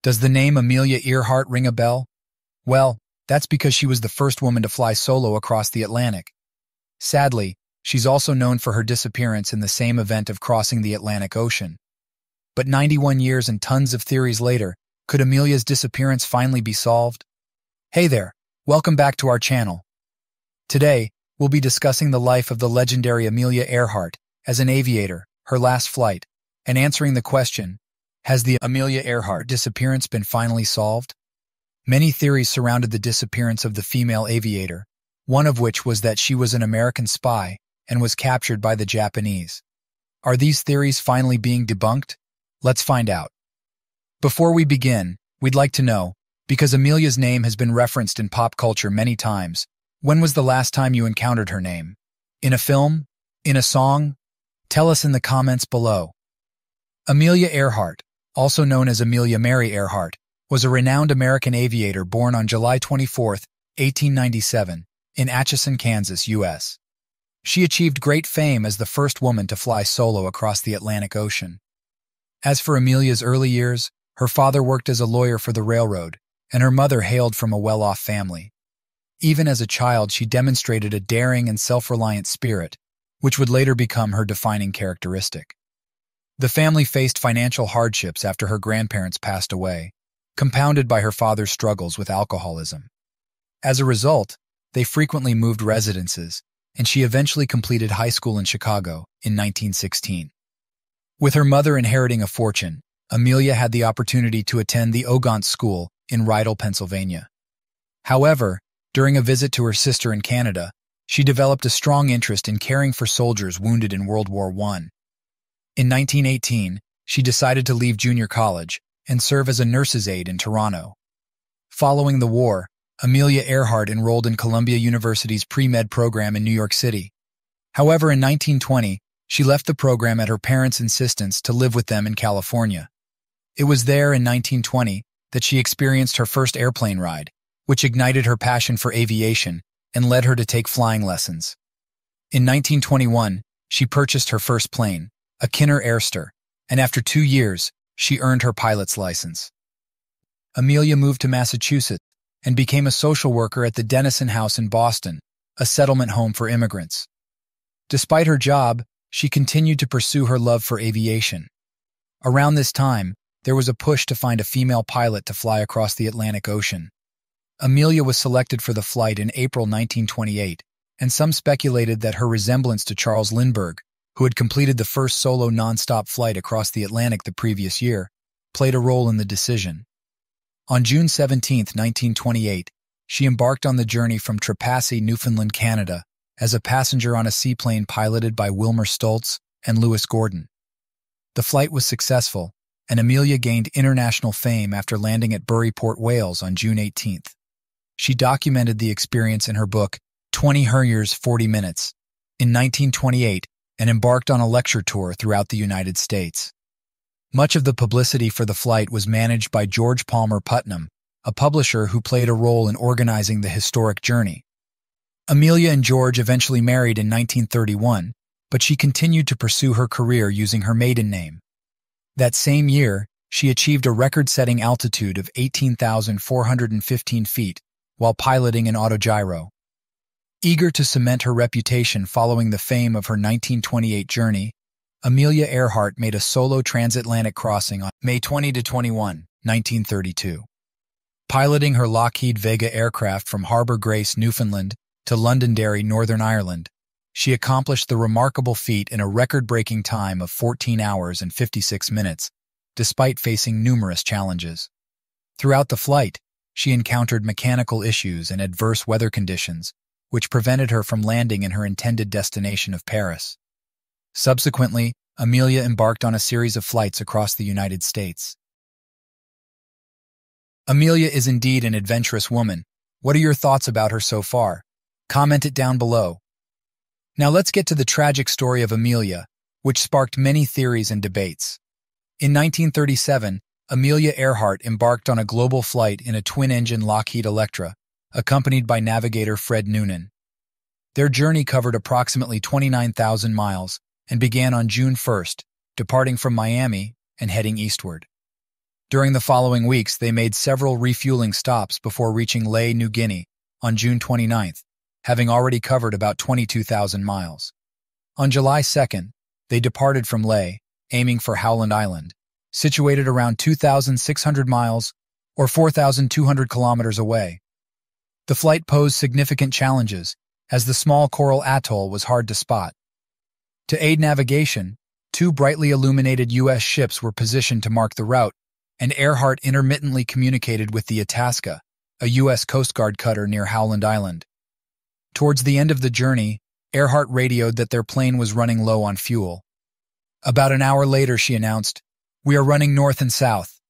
Does the name Amelia Earhart ring a bell? Well, that's because she was the first woman to fly solo across the Atlantic. Sadly, she's also known for her disappearance in the same event of crossing the Atlantic Ocean. But 91 years and tons of theories later, could Amelia's disappearance finally be solved? Hey there, welcome back to our channel. Today, we'll be discussing the life of the legendary Amelia Earhart as an aviator, her last flight, and answering the question, has the Amelia Earhart disappearance been finally solved? Many theories surrounded the disappearance of the female aviator, one of which was that she was an American spy and was captured by the Japanese. Are these theories finally being debunked? Let's find out. Before we begin, we'd like to know, because Amelia's name has been referenced in pop culture many times, when was the last time you encountered her name? In a film? In a song? Tell us in the comments below. Amelia Earhart, also known as Amelia Mary Earhart, was a renowned American aviator born on July 24, 1897, in Atchison, Kansas, U.S. She achieved great fame as the first woman to fly solo across the Atlantic Ocean. As for Amelia's early years, her father worked as a lawyer for the railroad, and her mother hailed from a well-off family. Even as a child, she demonstrated a daring and self-reliant spirit, which would later become her defining characteristic. The family faced financial hardships after her grandparents passed away, compounded by her father's struggles with alcoholism. As a result, they frequently moved residences, and she eventually completed high school in Chicago in 1916. With her mother inheriting a fortune, Amelia had the opportunity to attend the Ogont School in Rydal, Pennsylvania. However, during a visit to her sister in Canada, she developed a strong interest in caring for soldiers wounded in World War I. In 1918, she decided to leave junior college and serve as a nurse's aide in Toronto. Following the war, Amelia Earhart enrolled in Columbia University's pre-med program in New York City. However, in 1920, she left the program at her parents' insistence to live with them in California. It was there in 1920 that she experienced her first airplane ride, which ignited her passion for aviation and led her to take flying lessons. In 1921, she purchased her first plane, a Kinner AIRSTER, and after 2 years, she earned her pilot's license. Amelia moved to Massachusetts and became a social worker at the Dennison House in Boston, a settlement home for immigrants. Despite her job, she continued to pursue her love for aviation. Around this time, there was a push to find a female pilot to fly across the Atlantic Ocean. Amelia was selected for the flight in April 1928, and some speculated that her resemblance to Charles Lindbergh, who had completed the first solo non-stop flight across the Atlantic the previous year, played a role in the decision. On June 17, 1928, she embarked on the journey from Trepassey, Newfoundland, Canada, as a passenger on a seaplane piloted by Wilmer Stoltz and Lewis Gordon. The flight was successful, and Amelia gained international fame after landing at Bury, Port Wales on June 18. She documented the experience in her book, 20 Hurriers, 40 Minutes, in 1928, and embarked on a lecture tour throughout the United States. Much of the publicity for the flight was managed by George Palmer Putnam, a publisher who played a role in organizing the historic journey. Amelia and George eventually married in 1931, but she continued to pursue her career using her maiden name. That same year, she achieved a record-setting altitude of 18,415 feet while piloting an autogyro. Eager to cement her reputation following the fame of her 1928 journey, Amelia Earhart made a solo transatlantic crossing on May 20–21, 1932. Piloting her Lockheed Vega aircraft from Harbour Grace, Newfoundland, to Londonderry, Northern Ireland, she accomplished the remarkable feat in a record-breaking time of 14 hours and 56 minutes, despite facing numerous challenges. Throughout the flight, she encountered mechanical issues and adverse weather conditions, which prevented her from landing in her intended destination of Paris. Subsequently, Amelia embarked on a series of flights across the United States. Amelia is indeed an adventurous woman. What are your thoughts about her so far? Comment it down below. Now let's get to the tragic story of Amelia, which sparked many theories and debates. In 1937, Amelia Earhart embarked on a global flight in a twin-engine Lockheed Electra, accompanied by navigator Fred Noonan. Their journey covered approximately 29,000 miles and began on June 1st, departing from Miami and heading eastward. During the following weeks, they made several refueling stops before reaching Lae, New Guinea, on June 29th, having already covered about 22,000 miles. On July 2nd, they departed from Lae, aiming for Howland Island, situated around 2,600 miles or 4,200 kilometers away. The flight posed significant challenges, as the small coral atoll was hard to spot. To aid navigation, 2 brightly illuminated U.S. ships were positioned to mark the route, and Earhart intermittently communicated with the ITASCA, a U.S. Coast Guard cutter near Howland Island. Towards the end of the journey, Earhart radioed that their plane was running low on fuel. About an hour later, she announced, "We are running north and south."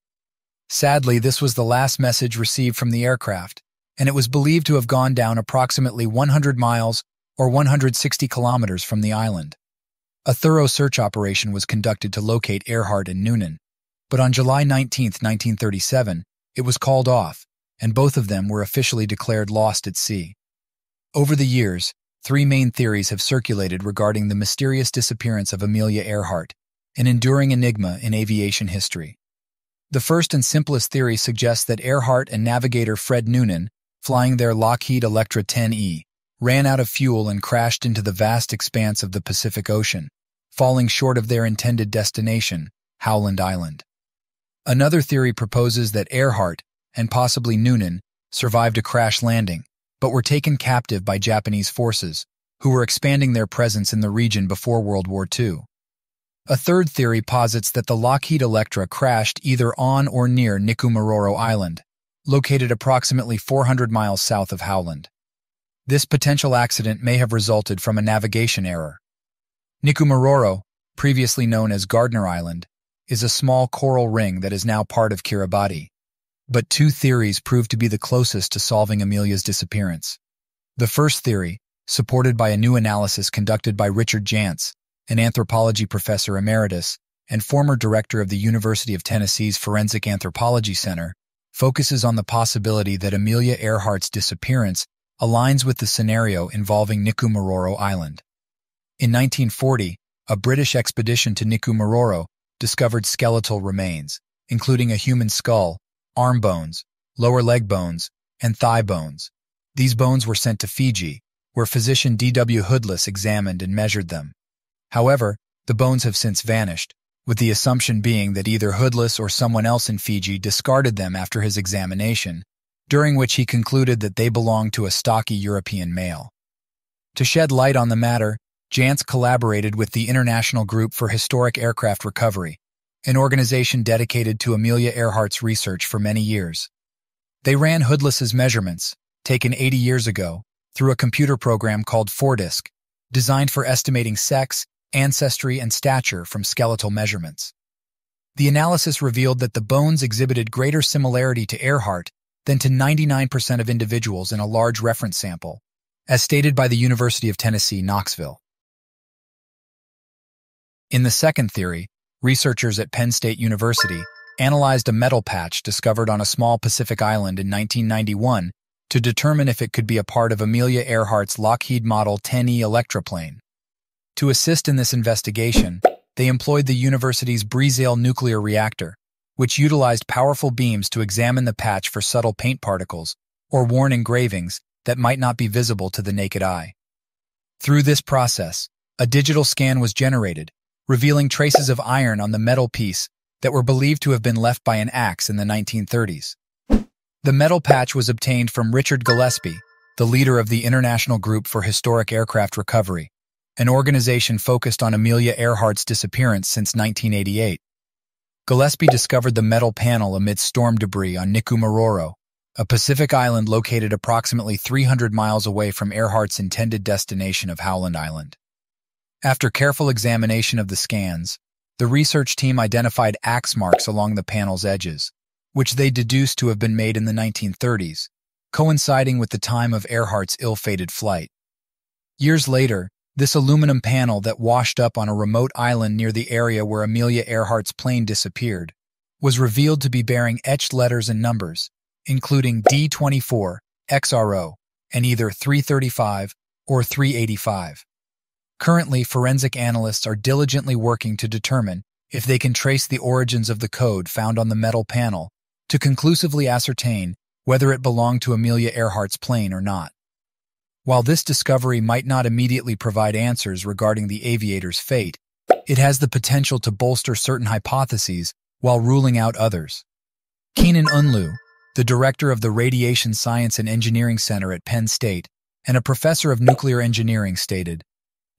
Sadly, this was the last message received from the aircraft, and it was believed to have gone down approximately 100 miles or 160 kilometers from the island. A thorough search operation was conducted to locate Earhart and Noonan, but on July 19, 1937, it was called off, and both of them were officially declared lost at sea. Over the years, 3 main theories have circulated regarding the mysterious disappearance of Amelia Earhart, an enduring enigma in aviation history. The first and simplest theory suggests that Earhart and navigator Fred Noonan, flying their Lockheed Electra 10E, ran out of fuel and crashed into the vast expanse of the Pacific Ocean, falling short of their intended destination, Howland Island. Another theory proposes that Earhart, and possibly Noonan, survived a crash landing, but were taken captive by Japanese forces, who were expanding their presence in the region before World War II. A third theory posits that the Lockheed Electra crashed either on or near NIKUMARORO Island, located approximately 400 miles south of Howland. This potential accident may have resulted from a navigation error. NIKUMARORO, previously known as Gardner Island, is a small coral ring that is now part of Kiribati. But 2 theories prove to be the closest to solving Amelia's disappearance. The first theory, supported by a new analysis conducted by Richard JANTZ, an anthropology professor emeritus and former director of the University of Tennessee's Forensic Anthropology Center, focuses on the possibility that Amelia Earhart's disappearance aligns with the scenario involving NIKUMARORO Island. In 1940, a British expedition to NIKUMARORO discovered skeletal remains, including a human skull, arm bones, lower leg bones, and thigh bones. These bones were sent to Fiji, where physician D.W. Hoodless examined and measured them. However, the bones have since vanished, with the assumption being that either Hoodless or someone else in Fiji discarded them after his examination, during which he concluded that they belonged to a stocky European male. To shed light on the matter, JANTZ collaborated with the International Group for Historic Aircraft Recovery, an organization dedicated to Amelia Earhart's research for many years. They ran Hoodless's measurements, taken 80 years ago, through a computer program called FORDISC, designed for estimating sex, ancestry, and stature from skeletal measurements. The analysis revealed that the bones exhibited greater similarity to Earhart than to 99% of individuals in a large reference sample, as stated by the University of Tennessee, Knoxville. In the second theory, researchers at Penn State University analyzed a metal patch discovered on a small Pacific island in 1991 to determine if it could be a part of Amelia Earhart's Lockheed Model 10E Electra plane. To assist in this investigation, they employed the university's Breezale nuclear reactor, which utilized powerful beams to examine the patch for subtle paint particles or worn engravings that might not be visible to the naked eye. Through this process, a digital scan was generated, revealing traces of iron on the metal piece that were believed to have been left by an axe in the 1930s. The metal patch was obtained from Richard Gillespie, the leader of the International Group for Historic Aircraft Recovery, an organization focused on Amelia Earhart's disappearance since 1988. Gillespie discovered the metal panel amidst storm debris on NIKUMARORO, a Pacific island located approximately 300 miles away from Earhart's intended destination of Howland Island. After careful examination of the scans, the research team identified axe marks along the panel's edges, which they deduced to have been made in the 1930s, coinciding with the time of Earhart's ill-fated flight. Years later, this aluminum panel that washed up on a remote island near the area where Amelia Earhart's plane disappeared was revealed to be bearing etched letters and numbers, including D24, XRO, and either 335 or 385. Currently, forensic analysts are diligently working to determine if they can trace the origins of the code found on the metal panel to conclusively ascertain whether it belonged to Amelia Earhart's plane or not. While this discovery might not immediately provide answers regarding the aviator's fate, it has the potential to bolster certain hypotheses while ruling out others. Keenan Unlu, the director of the Radiation Science and Engineering Center at Penn State and a professor of nuclear engineering, stated,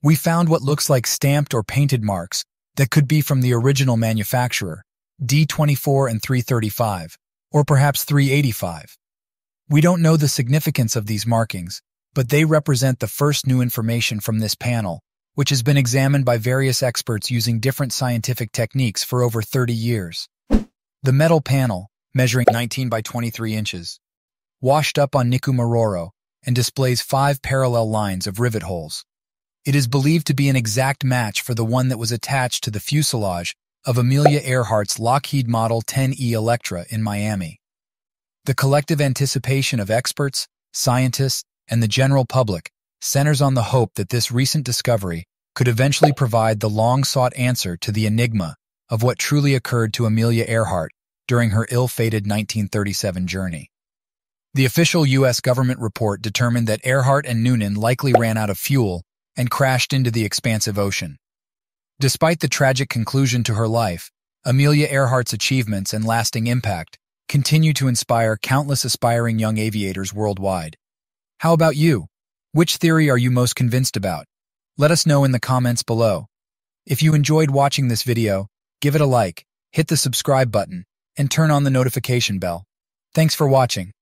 "We found what looks like stamped or painted marks that could be from the original manufacturer, D24 and 335, or perhaps 385. We don't know the significance of these markings, but they represent the first new information from this panel, which has been examined by various experts using different scientific techniques for over 30 years. The metal panel, measuring 19 by 23 inches, washed up on NIKUMARORO and displays 5 parallel lines of rivet holes. It is believed to be an exact match for the one that was attached to the fuselage of Amelia Earhart's Lockheed Model 10E Electra in Miami. The collective anticipation of experts, scientists, and the general public centers on the hope that this recent discovery could eventually provide the long-sought answer to the enigma of what truly occurred to Amelia Earhart during her ill-fated 1937 journey. The official U.S. government report determined that Earhart and Noonan likely ran out of fuel and crashed into the expansive ocean. Despite the tragic conclusion to her life, Amelia Earhart's achievements and lasting impact continue to inspire countless aspiring young aviators worldwide. How about you? Which theory are you most convinced about? Let us know in the comments below. If you enjoyed watching this video, give it a like, hit the subscribe button, and turn on the notification bell. Thanks for watching.